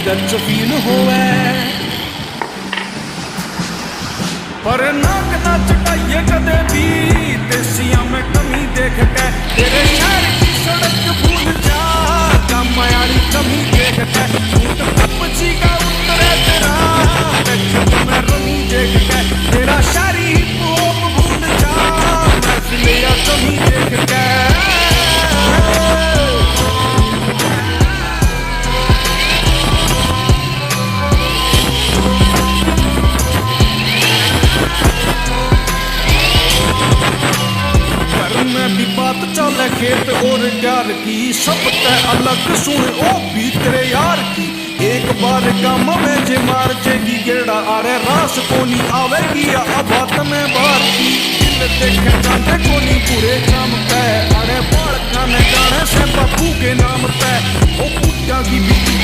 गच फील होवे पर नाक ना चटाइए कदे भी देसिया में कमी देख के तेरे शहर की सड़क भूल जा काम आड़ी कमी देख के ऊट पपची का उतरे तेरा देख मैं रमी देख के तेरा शारी पोप भूल जा मैं फिलिया कमी देख के बात चले खेत और प्यार की सब ते अलग सुन ओ भी तेरे यार की एक बार काम में जे मार जेगी गेड़ा अरे रास कोनी आवेगी या अबात में बार की दिल देखे जाने कोनी पूरे काम पे अरे बाल खाने जाने से बापू के नाम पे ओ पूजा की बीती